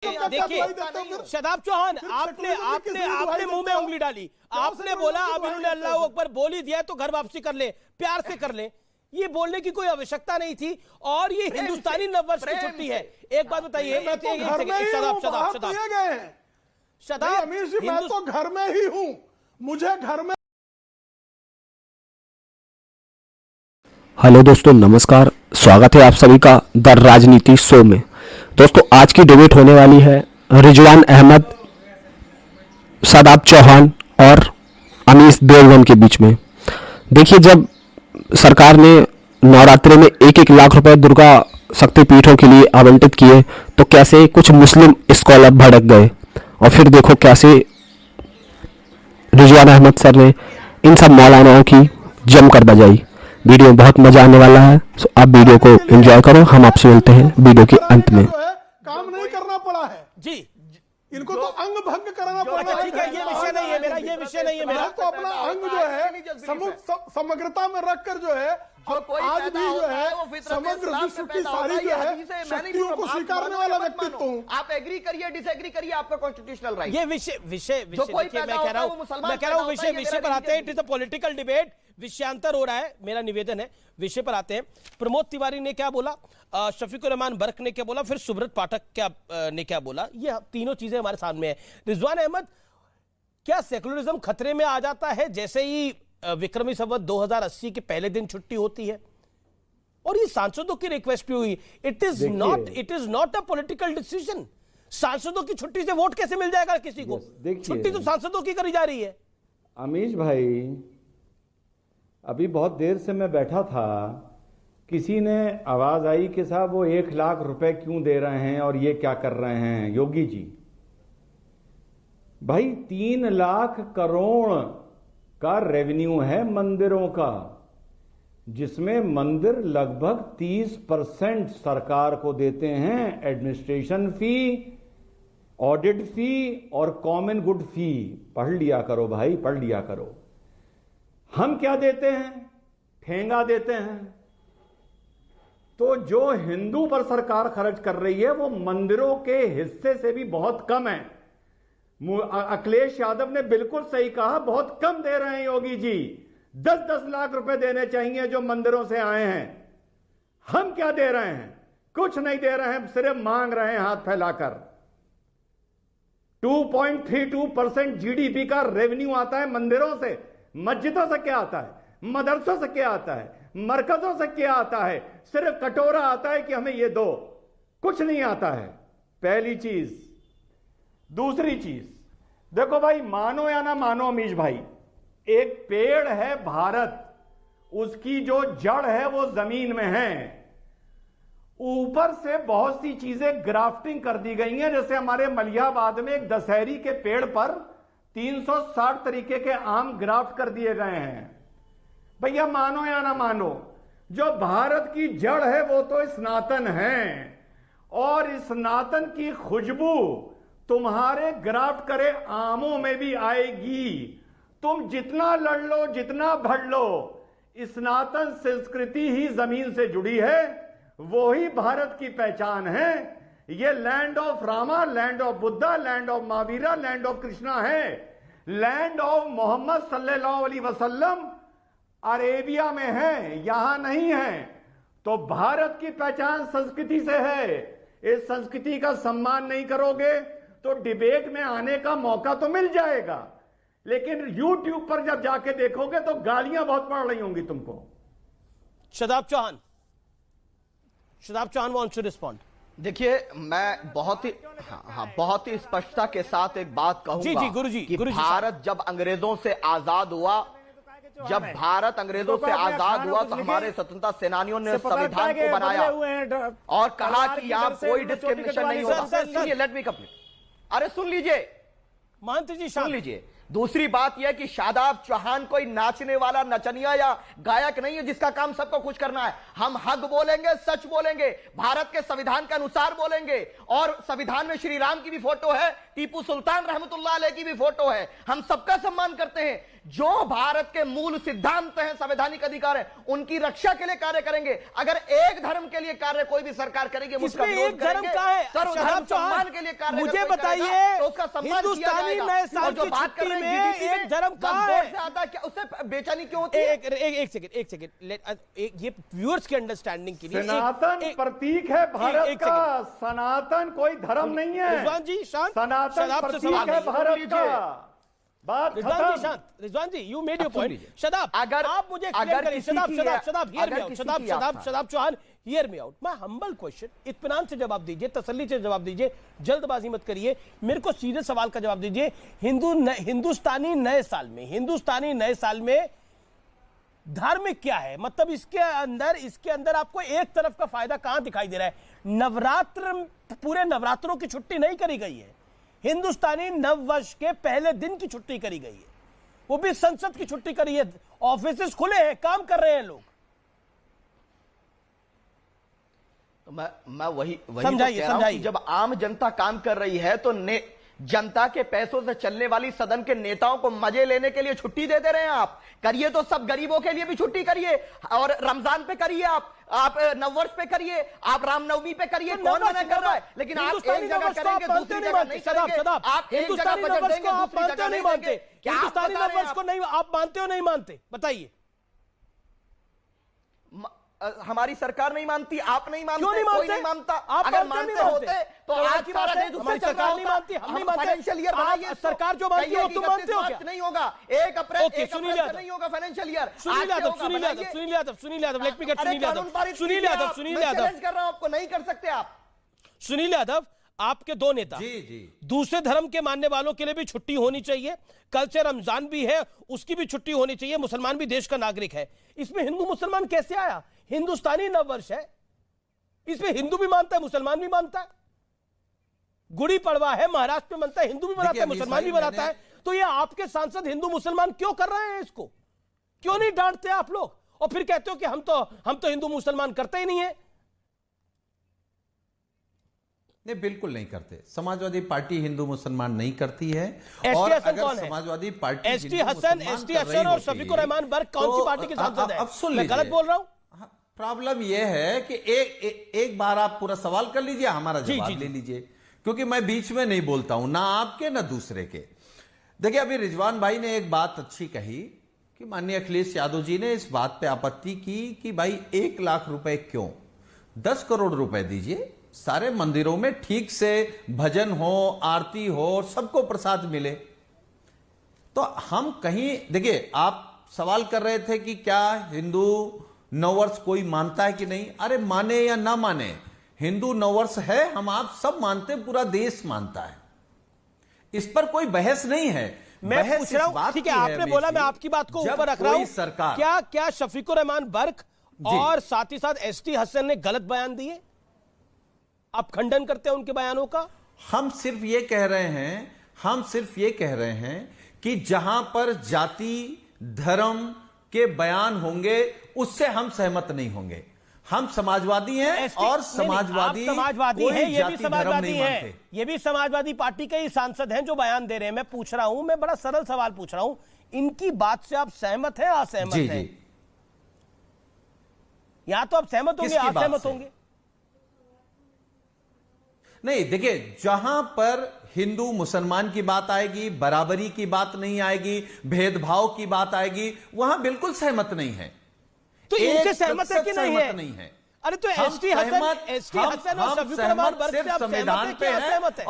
देखिए शादाब चौहान, आपने आपने आपने मुंह में उंगली डाली, आपने बोला अब इन्होंने अल्लाह अकबर बोल ही दिया तो घर वापसी कर ले, प्यार से कर ले। ये बोलने की कोई आवश्यकता नहीं थी और ये हिंदुस्तानी नववर्ष की छुट्टी है। एक बात बताइए, शदाब अमीर जी, मैं तो घर में ही हूं, मुझे घर में। हेलो दोस्तों, नमस्कार, स्वागत है आप सभी का द राजनीति शो में। दोस्तों, आज की डिबेट होने वाली है रिजवान अहमद, शादाब चौहान और अमीश देवगन के बीच में। देखिए, जब सरकार ने नवरात्रि में 1-1 लाख रुपए दुर्गा शक्तिपीठों के लिए आवंटित किए तो कैसे कुछ मुस्लिम स्कॉलर भड़क गए और फिर देखो कैसे रिजवान अहमद सर ने इन सब मौलानाओं की जमकर बजाई। वीडियो में बहुत मजा आने वाला है, तो आप वीडियो को एंजॉय करो। हम आपसे मिलते हैं वीडियो के अंत में। काम नहीं करना पड़ा है जी, इनको तो अंग भंग कराना पड़ा है। ठीक है, ये विषय नहीं है मेरा, ये विषय नहीं है मेरा। तो अपना अंग जो है समग्रता में रखकर जो है आज भी जो है समग्र विश्व की सारी जो है शक्तियों को स्वीकारने वाला व्यक्तित्व हूँ। आप एग्री करिए डिसएग्री करिए, आपका कॉन्स्टिट्यूशनल राइट। ये विषय मैं कह रहा हूँ विषय पर आते हैं। It is a political debate, विषयांतर हो रहा है। मेरा निवेदन है, विषय पर आते हैं। प्रमोद तिवारी ने क्या बोला, शफीकुर रहमान बर्क ने क्या बोला, फिर सुब्रत पाठक ने क्या बोला, ये तीनों चीजें हमारे सामने है। रिजवान अहमद, क्या सेकुलरिज्म खतरे में आ जाता है जैसे ही विक्रमी संवत 2080 के पहले दिन छुट्टी होती है? और ये सांसदों की रिक्वेस्ट भी हुई। It is not a political decision. सांसदों की छुट्टी से वोट कैसे मिल जाएगा किसी को? छुट्टी तो सांसदों की करी जा रही है। अमीश भाई, अभी बहुत देर से मैं बैठा था, किसी ने आवाज आई कि साहब वो 1 लाख रुपए क्यों दे रहे हैं और ये क्या कर रहे हैं योगी जी। भाई 3 लाख करोड़ का रेवेन्यू है मंदिरों का, जिसमें मंदिर लगभग 30% सरकार को देते हैं एडमिनिस्ट्रेशन फी, ऑडिट फी और कॉमन गुड फी। पढ़ लिया करो भाई, पढ़ लिया करो। हम क्या देते हैं? ठेंगा देते हैं। तो जो हिंदू पर सरकार खर्च कर रही है वो मंदिरों के हिस्से से भी बहुत कम है। अखिलेश यादव ने बिल्कुल सही कहा, बहुत कम दे रहे हैं योगी जी। 10-10 लाख रुपए देने चाहिए जो मंदिरों से आए हैं। हम क्या दे रहे हैं? कुछ नहीं दे रहे हैं, सिर्फ मांग रहे हैं हाथ फैलाकर। 2.32% जीडीपी का रेवेन्यू आता है मंदिरों से। मस्जिदों से क्या आता है? मदरसों से क्या आता है? मरकजों से क्या आता है? सिर्फ कटोरा आता है कि हमें ये दो, कुछ नहीं आता है। पहली चीज। दूसरी चीज, देखो भाई, मानो या ना मानो अमीश भाई, एक पेड़ है भारत, उसकी जो जड़ है वो जमीन में है। ऊपर से बहुत सी चीजें ग्राफ्टिंग कर दी गई हैं। जैसे हमारे मलियाबाद में एक दशहरी के पेड़ पर 360 तरीके के आम ग्राफ्ट कर दिए गए हैं। भैया मानो या ना मानो, जो भारत की जड़ है वो तो सनातन है, और सनातन की खुशबू तुम्हारे ग्राफ्ट करे आमों में भी आएगी। तुम जितना लड़ लो, जितना भड़ लो, सनातन संस्कृति ही जमीन से जुड़ी है, वो ही भारत की पहचान है। ये land of Rama, land of Buddha, land of Mahavira, land of Krishna है। लैंड ऑफ मोहम्मद सल्लल्लाहु अलैहि वसल्लम अरेबिया में है, यहां नहीं है। तो भारत की पहचान संस्कृति से है। इस संस्कृति का सम्मान नहीं करोगे तो डिबेट में आने का मौका तो मिल जाएगा, लेकिन YouTube पर जब जाके देखोगे तो गालियां बहुत पड़ रही होंगी तुमको। Shadab Chauhan wants to respond. देखिए, मैं बहुत ही स्पष्टता के साथ एक बात कहूंगा। जी गुरुजी, कि भारत जब अंग्रेजों से आजाद हुआ, तो हमारे स्वतंत्रता सेनानियों ने संविधान को बनाया और कहा कि यहां कोई डिस्क्रिमिनेशन नहीं होगा। Let me complete. अरे सुन लीजिए महंत जी, सुन लीजिए। दूसरी बात यह कि शादाब चौहान कोई नाचने वाला नचनिया या गायक नहीं है जिसका काम सबको खुश करना है। हम हक बोलेंगे, सच बोलेंगे, भारत के संविधान के अनुसार बोलेंगे। और संविधान में श्री राम की भी फोटो है, टीपू सुल्तान रहमतुल्लाह अलैह की भी फोटो है। हम सबका सम्मान करते हैं। जो भारत के मूल सिद्धांत हैं, संवैधानिक अधिकार है, उनकी रक्षा के लिए कार्य करेंगे। अगर एक धर्म के लिए कार्य कोई भी सरकार करेगी, उसका विरोध एक धर्म करेंगे। का है सर्वधर्म सम्मान के लिए कार्य मुझे बताइए, तो उसका सम्मान हिंदुस्तानी नए साल की छुट्टी में एक धर्म का है, क्या उससे बेचैनी क्यों होती है? एक सेकंड ये व्यूअर्स के अंडरस्टैंडिंग के लिए सनातन प्रतीक है भारत का। सनातन कोई धर्म नहीं है रिजवान जी शांत, सनातन प्रतीक है भारत का। बात रिजवान जी शांत, Rizwan ji you made your point. Shadab, अगर आप मुझे अगर एक्सप्लेन करिए। किसी शदाब की Shadab Shadab hear me out, किसी शदाब की शदाब आपका। Shadab Chauhan hear me out. My humble question, इत्मीनान से जवाब दीजिए, तसल्ली से जवाब दीजिए, जल्दबाजी मत करिए। मेरे को सीधे सवाल का जवाब दीजिए। हिंदुस्तानी नए साल में धर्म क्या है? मतलब इसके अंदर आपको एक तरफ का फायदा कहां दिखाई दे रहा है? नवरात्र, पूरे नवरात्रों की छुट्टी नहीं करी गई है, हिंदुस्तानी नववर्ष के पहले दिन की छुट्टी करी गई है, वो भी संसद की छुट्टी करी है, ऑफिसेस खुले हैं, काम कर रहे हैं लोग। मैं वही समझाइए, तो कह रहा हूं समझाइए। कि जब आम जनता काम कर रही है तो जनता के पैसों से चलने वाली सदन के नेताओं को मजे लेने के लिए छुट्टी दे दे रहे हैं आप। करिए तो सब गरीबों के लिए भी छुट्टी करिए, और रमजान पे करिए, आप नववर्ष पे करिए, आप रामनवमी पे करिए। कौन मना कर रहा है? लेकिन आप एक जगह करेंगे, दूसरी जगह नहीं करेंगे। आप एक जगह बजट देंगे, दूसरी जगह नहीं देंगे। क्या आप हिंदुस्तानी बता रहे हैं नववर्ष को नहीं आप मानते हो, नहीं मानते? बताइए। हमारी सरकार नहीं मानती, आप नहीं मानते, क्यों नहीं कोई मानते? नहीं मानता। आप अगर मानते मानते होते तो आज की सारा बात है, देश हमारी उससे चल सरकार रहा नहीं होता। मानती, हम नहीं मानते। फाइनेंशियल ईयर बनाइए, सरकार जो मानती है वो तुम मानते हो क्या? नहीं होगा 1 अप्रैल, ओके, 1 सुनील अप्रैल यादव से नहीं होगा financial year. Sunil Yadav let me gate Sunil Yadav, आपके दो नेता दूसरे धर्म के मानने वालों के लिए भी छुट्टी होनी चाहिए। कल से रमजान भी है, उसकी भी छुट्टी होनी चाहिए। मुसलमान भी देश का नागरिक है। इसमें हिंदू मुसलमान कैसे आया? हिंदुस्तानी नववर्ष है, इसमें हिंदू भी मानता है, मुसलमान भी मानता है। गुड़ी पड़वा है, महाराष्ट्र में मनता है, हिंदू भी मनाता है, मुसलमान भी मनाता है। तो ये आपके सांसद हिंदू मुसलमान क्यों कर रहे हैं इसको? क्यों नहीं डांटते आप लोग? और फिर कहते हो कि हम तो हिंदू मुसलमान करते ही नहीं है। नहीं, बिल्कुल नहीं करते। समाजवादी पार्टी हिंदू मुसलमान नहीं करती है। और अगर समाजवादी पार्टी एसटी हसन और शफीकुर रहमान बर्क कौन सी पार्टी के सांसद है? अब सुन मैं गलत बोल रहा हूं? प्रॉब्लम यह है कि एक बार आप पूरा सवाल कर लीजिए, हमारा जवाब ले लीजिए, क्योंकि मैं बीच में नहीं बोलता हूं, ना आपके ना दूसरे के। देखिए, अभी रिजवान भाई ने एक बात अच्छी कही कि माननीय अखिलेश यादव जी ने इस बात पे आपत्ति की कि भाई 1 लाख रुपए क्यों? 10 करोड़ रुपए दीजिए, सारे मंदिरों में ठीक से भजन हो, आरती हो, सबको प्रसाद मिले। तो हम कहीं, देखिए, आप सवाल कर रहे थे कि क्या हिंदू नववर्ष कोई मानता है कि नहीं? अरे माने या ना माने, हिंदू नववर्ष है, हम आप सब मानते, पूरा देश मानता है, इस पर कोई बहस नहीं है। मैं पूछ रहा हूं, ठीक है, आपने बोला, मैं आपकी बात को ऊपर रख रहा हूं। सरकार क्या शफीकुर रहमान बर्क और साथ ही साथ एसटी हसन ने गलत बयान दिए? आप खंडन करते हैं उनके बयानों का? हम सिर्फ ये कह रहे हैं कि जहां पर जाति धर्म के बयान होंगे उससे हम सहमत नहीं होंगे। हम समाजवादी हैं और समाजवादी हैं, ये भी समाजवादी हैं, ये भी समाजवादी पार्टी के ही सांसद हैं जो बयान दे रहे हैं। मैं पूछ रहा हूं, मैं बड़ा सरल सवाल पूछ रहा हूं, इनकी बात से आप सहमत हैं, असहमत हैं? या तो आप सहमत होंगे, असहमत होंगे? नहीं, देखिए, जहां पर हिंदू मुसलमान की बात आएगी, बराबरी की बात नहीं आएगी, भेदभाव की बात आएगी, वहां बिल्कुल सहमत नहीं है। तो इनसे सहमत है कि नहीं है? अरे तो एसटी हसन और शफीकुर रहमान बर्क से आप संविधान पे सहमत है?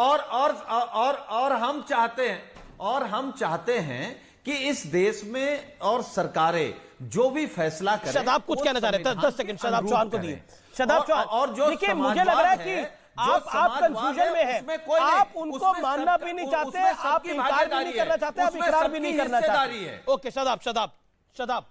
और हम चाहते हैं कि इस देश में और सरकारें जो भी फैसला करें। शदाब कुछ कहना चाह रहे थे, 10 सेकंड शदाब चौहान को दिए। शदाब चौहान, और जो देखिए, मुझे लग रहा है कि आप कंफ्यूजन में हैं। आप उनको मानना भी नहीं चाहते, आप इनकार भी नहीं करना चाहते, आप इकरार भी नहीं करना चाहते। ओके, शदाब,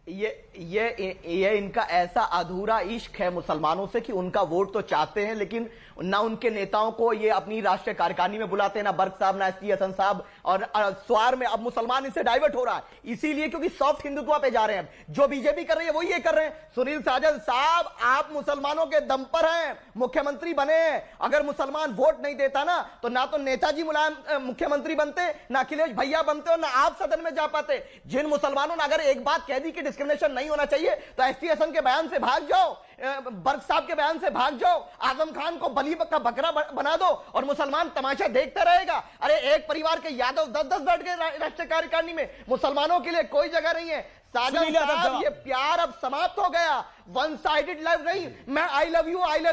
ये इनका ऐसा अधूरा इश्क है मुसलमानों से कि उनका वोट तो चाहते हैं, लेकिन ना उनके नेताओं को ये अपनी राष्ट्रीय कार्यकारिणी में बुलाते, ना बर्क साहब, ना एसटी हसन साहब, और स्वार में अब मुसलमान इससे डाइवर्ट हो रहा है, इसीलिए क्योंकि सॉफ्ट हिंदुत्व पे जा रहे हैं। जो बीजेपी कर रही है वही ये कर रहे हैं। सुनील साजन साहब, आप मुसलमानों के दम पर हैं, मुख्यमंत्री बने हैं। अगर मुसलमान वोट नहीं देता ना तो नेताजी मुलायम मुख्यमंत्री बनते, ना अखिलेश भैया बनते, और ना आप सदन में जा पाते। जिन मुसलमानों ने अगर एक बात कह दी कि डिस्क्रिमिनेशन नहीं होना चाहिए, तो एसटी हसन के बयान से भाग जाओ, बर्क साहब के बयान से भाग जाओ, आजम खान को बली का बकरा बना दो और मुसलमान तमाशा देखता रहेगा। अरे एक परिवार के यादव 10-10 बैठ गए राष्ट्रीय कार्यकारिणी में, मुसलमानों के लिए कोई जगह नहीं है। साजन साहब, ये प्यार अब समाप्त हो गया। वन साइडेड लव नहीं, मैं आई लव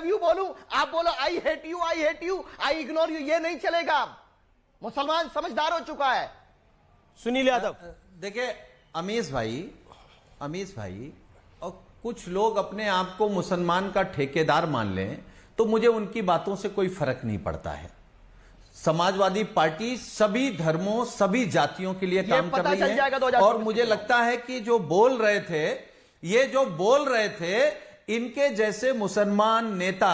यू बोलूं, आप बोलो I hate you, I ignore you, ये नहीं चलेगा। मुसलमान समझदार हो चुका है। सुनील यादव, देखिए अमीश भाई, और कुछ लोग अपने आप को मुसलमान का ठेकेदार मान लें तो मुझे उनकी बातों से कोई फर्क नहीं पड़ता है। समाजवादी पार्टी सभी धर्मों, सभी जातियों के लिए काम कर रही है, और मुझे लगता है कि जो बोल रहे थे इनके जैसे मुसलमान नेता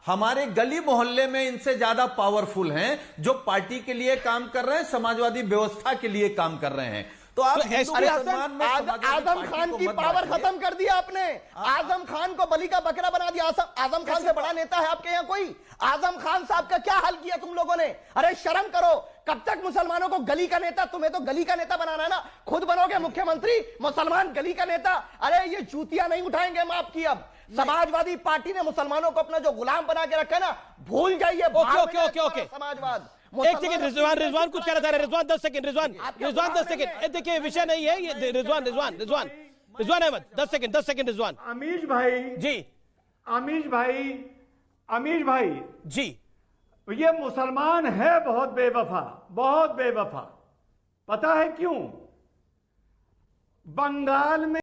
हमारे गली मोहल्ले में इनसे ज्यादा पावरफुल हैं, जो पार्टी के लिए काम कर रहे हैं, समाजवादी व्यवस्था के लिए काम कर रहे हैं। तो आप आजम खान की पावर खत्म कर दिया आपने। आजम खान को बलि का बकरा बना दिया। आजम खान से बड़ा नेता है आपके यहाँ कोई? आजम खान साहब का क्या हाल किया तुम लोगों ने? अरे शर्म करो। कब तक मुसलमानों को गली का नेता, तुम्हें तो गली का नेता बनाना है ना, खुद बनोगे मुख्यमंत्री, मुसलमान गली का नेता। अरे ये जूतियां नहीं उठाएंगे हम आपकी। अब समाजवादी पार्टी ने मुसलमानों को अपना जो गुलाम बना के रखा है ना, भूल जाइए। ओके। समाजवाद। एक सेकंड, रिजवान कुछ कह रहा था। रिजवान 10 सेकंड। रिजवान 10 सेकंड। देखिए विषय नहीं है ये। रिजवान अहमद 10 सेकंड। रिजवान। अमीश भाई जी, ये मुसलमान है बहुत बेवफा। पता है क्यों? बंगाल में